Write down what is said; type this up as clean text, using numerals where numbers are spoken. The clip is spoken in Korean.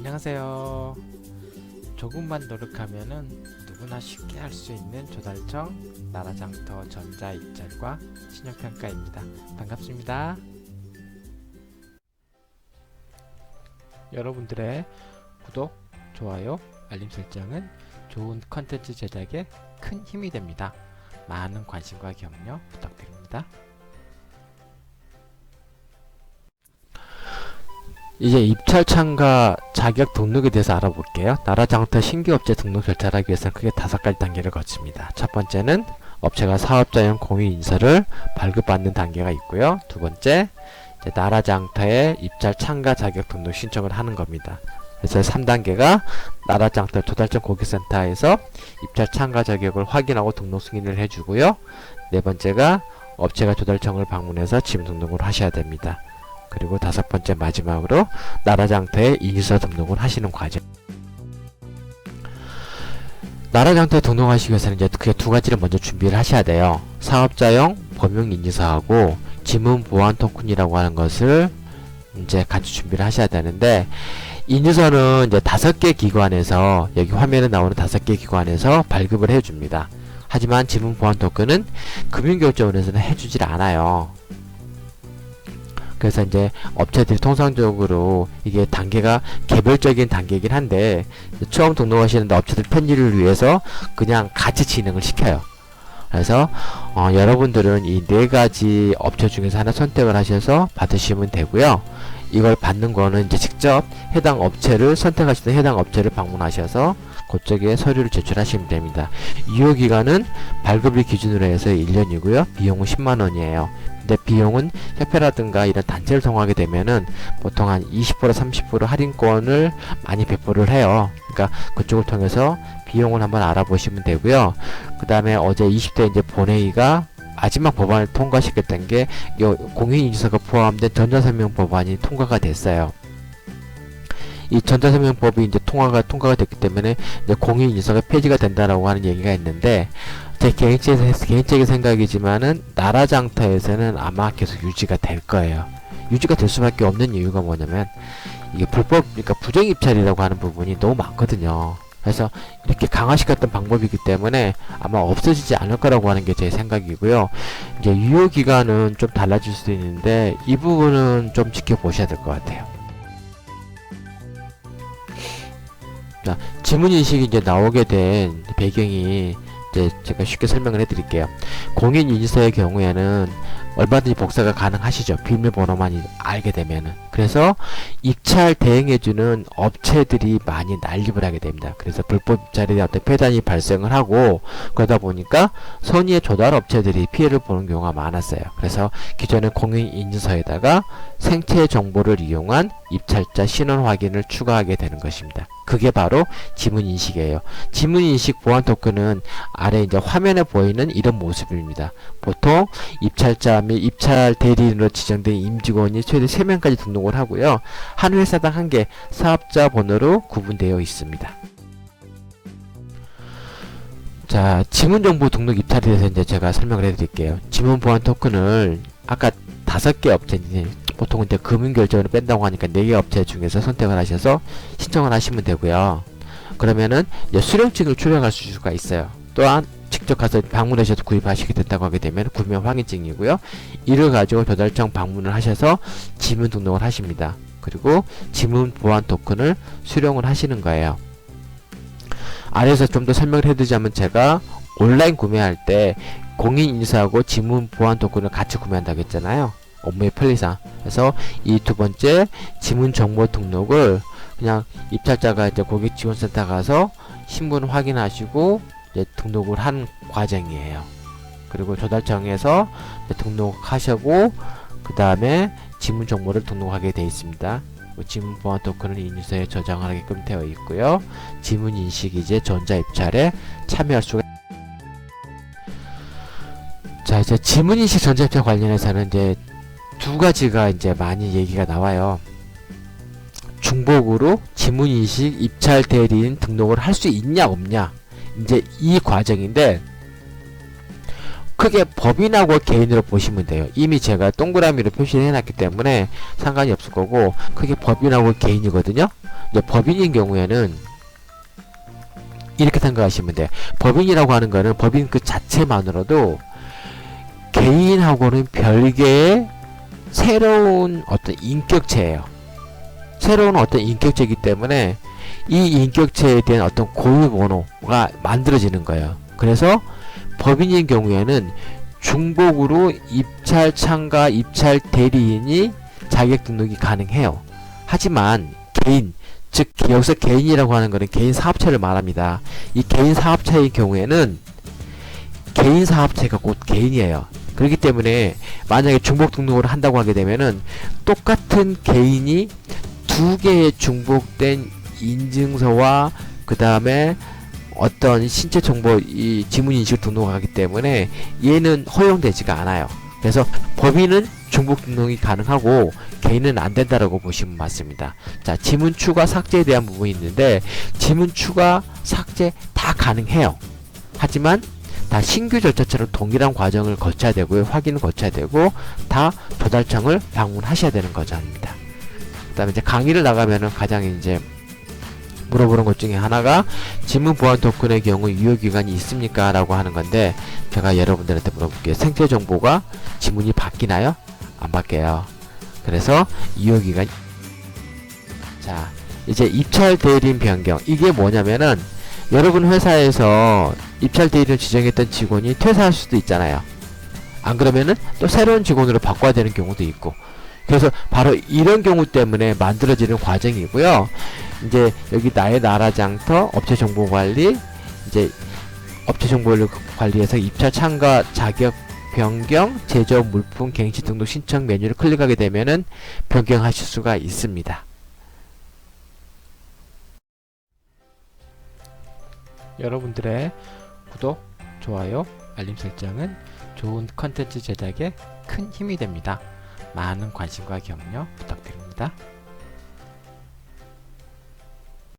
안녕하세요. 조금만 노력하면은 누구나 쉽게 할 수 있는 조달청 나라장터 전자입찰과 신용평가입니다. 반갑습니다. 여러분들의 구독, 좋아요, 알림 설정은 좋은 컨텐츠 제작에 큰 힘이 됩니다. 많은 관심과 격려 부탁드립니다. 이제 입찰 참가 자격 등록에 대해서 알아볼게요. 나라장터 신규 업체 등록 절차를 하기 위해서는 크게 5가지 단계를 거칩니다. 첫 번째는 업체가 사업자용 공인인서를 발급받는 단계가 있고요. 두 번째, 나라장터에 입찰 참가 자격 등록 신청을 하는 겁니다. 그래서 3단계가 나라장터 조달청 고객센터에서 입찰 참가 자격을 확인하고 등록 승인을 해주고요. 네 번째가 업체가 조달청을 방문해서 지문 등록을 하셔야 됩니다. 그리고 5번째 마지막으로 나라장터에 인서 등록을 하시는 과정. 나라장터에 등록하시기 위해서는 이제 크게 2가지를 먼저 준비를 하셔야 돼요. 사업자용 범용인증서하고 지문보안 토큰이라고 하는 것을 이제 같이 준비를 하셔야 되는데, 인증서는 이제 5개 기관에서, 여기 화면에 나오는 5개 기관에서 발급을 해줍니다. 하지만 지문보안 토큰은 금융결제원에서는 해주질 않아요. 그래서 이제 업체들이 통상적으로 이게 단계가 개별적인 단계이긴 한데, 처음 등록하시는데 업체들 편의를 위해서 그냥 같이 진행을 시켜요. 그래서 여러분들은 이 4가지 업체 중에서 하나 선택을 하셔서 받으시면 되고요. 이걸 받는 거는 이제 직접 해당 업체를 선택하시던 해당 업체를 방문하셔서 그쪽에 서류를 제출하시면 됩니다. 유효기간은 발급일 기준으로 해서 1년이고요. 비용은 10만원이에요. 근데 비용은 협회라든가 이런 단체를 통하게 되면은 보통 한 20% 30% 할인권을 많이 배포를 해요. 그러니까 그쪽을 통해서 비용을 한번 알아보시면 되고요. 그 다음에 어제 20대 이제 본회의가 마지막 법안을 통과시켰던 게 공인인증서가 포함된 전자서명 법안이 통과가 됐어요. 이 전자서명법이 이제 통과가 됐기 때문에 이제 공인인증서가 폐지가 된다라고 하는 얘기가 있는데, 제 개인적인 생각이지만은 나라장터에서는 아마 계속 유지가 될 거예요. 유지가 될 수밖에 없는 이유가 뭐냐면, 이게 그러니까 부정입찰이라고 하는 부분이 너무 많거든요. 그래서 이렇게 강화시켰던 방법이기 때문에 아마 없어지지 않을 거라고 하는 게 제 생각이고요. 이제 유효기간은 좀 달라질 수도 있는데, 이 부분은 좀 지켜보셔야 될 것 같아요. 자, 지문인식이 이제 나오게 된 배경이 이제 제가 쉽게 설명을 해드릴게요. 공인인증서의 경우에는 얼마든지 복사가 가능하시죠. 비밀번호만 알게 되면은. 그래서 입찰 대행해주는 업체들이 많이 난립을 하게 됩니다. 그래서 불법 입찰에 대한 어떤 폐단이 발생을 하고, 그러다 보니까 선의의 조달 업체들이 피해를 보는 경우가 많았어요. 그래서 기존의 공인인증서에다가 생체 정보를 이용한 입찰자 신원 확인을 추가하게 되는 것입니다. 그게 바로 지문인식이에요. 지문인식 보안 토큰은 아래 이제 화면에 보이는 이런 모습입니다. 보통 입찰자 및 입찰 대리인으로 지정된 임직원이 최대 3명까지 등록을 하고요. 한 회사당 1개 사업자 번호로 구분되어 있습니다. 자, 지문정보 등록 입찰에 대해서 이제 제가 설명을 해드릴게요. 지문 보안 토큰을 아까 5개 업체인데, 보통 이제 금융결제원을 뺀다고 하니까 4개 업체 중에서 선택을 하셔서 신청을 하시면 되고요. 그러면은 이제 수령증을 출력할 수가 있어요. 또한 직접 가서 방문하셔서 구입하시게 된다고 하게 되면 구매 확인증이고요. 이를 가지고 조달청 방문을 하셔서 지문 등록을 하십니다. 그리고 지문 보안 토큰을 수령을 하시는 거예요. 아래에서 좀 더 설명을 해드리자면, 제가 온라인 구매할 때 공인인증서하고 지문 보안 토큰을 같이 구매한다고 했잖아요. 업무의 편리상. 그래서 이 2번째 지문 정보 등록을 그냥 입찰자가 이제 고객지원센터 가서 신분 확인하시고 이제 등록을 한 과정이에요. 그리고 조달청에서 등록하시고 그 다음에 지문 정보를 등록하게 되어 있습니다. 지문 보안 토큰은 인증서에 저장을 하게끔 되어 있고요. 지문 인식이 이제 전자 입찰에 참여할 수가. 자, 이제 지문 인식 전자 입찰 관련해서는 이제 2가지가 이제 많이 얘기가 나와요. 중복으로 지문인식 입찰 대리인 등록을 할 수 있냐 없냐, 이제 이 과정인데, 크게 법인하고 개인으로 보시면 돼요. 이미 제가 동그라미로 표시를 해놨기 때문에 상관이 없을 거고, 크게 법인하고 개인이거든요. 이제 법인인 경우에는 이렇게 생각하시면 돼요. 법인이라고 하는 거는 법인 그 자체만으로도 개인하고는 별개의 새로운 어떤 인격체예요. 새로운 어떤 인격체이기 때문에 이 인격체에 대한 어떤 고유 번호가 만들어지는 거예요. 그래서 법인인 경우에는 중복으로 입찰 참가, 입찰 대리인이 자격 등록이 가능해요. 하지만 개인, 즉 여기서 개인이라고 하는 것은 개인 사업체를 말합니다. 이 개인 사업체의 경우에는 개인 사업체가 곧 개인이에요. 그렇기 때문에 만약에 중복 등록을 한다고 하게 되면은 똑같은 개인이 두 개의 중복된 인증서와 그 다음에 어떤 신체 정보 이 지문 인식 등록하기 때문에 얘는 허용되지가 않아요. 그래서 법인은 중복 등록이 가능하고 개인은 안 된다라고 보시면 맞습니다. 자, 지문 추가 삭제에 대한 부분이 있는데 지문 추가 삭제 다 가능해요. 하지만 다 신규 절차처럼 동일한 과정을 거쳐야 되고요. 확인을 거쳐야 되고 다 도달청을 방문하셔야 되는 거죠입니다. 그 다음에 이제 강의를 나가면은 가장 이제 물어보는 것 중에 하나가 지문 보안 토큰의 경우 유효기간이 있습니까? 라고 하는 건데 제가 여러분들한테 물어볼게요. 생체 정보가 지문이 바뀌나요? 안 바뀌어요. 그래서 유효기간. 자, 이제 입찰 대리인 변경. 이게 뭐냐면은 여러분 회사에서 입찰 대리인을 지정했던 직원이 퇴사할 수도 있잖아요. 안 그러면은 또 새로운 직원으로 바꿔야 되는 경우도 있고. 그래서 바로 이런 경우 때문에 만들어지는 과정이고요. 이제 여기 나의 나라 장터 업체 정보 관리, 이제 업체 정보를 관리해서 입찰 참가 자격 변경, 제조 물품 갱신 등록 신청 메뉴를 클릭하게 되면은 변경하실 수가 있습니다. 여러분들의 구독, 좋아요, 알림 설정은 좋은 컨텐츠 제작에 큰 힘이 됩니다. 많은 관심과 격려 부탁드립니다.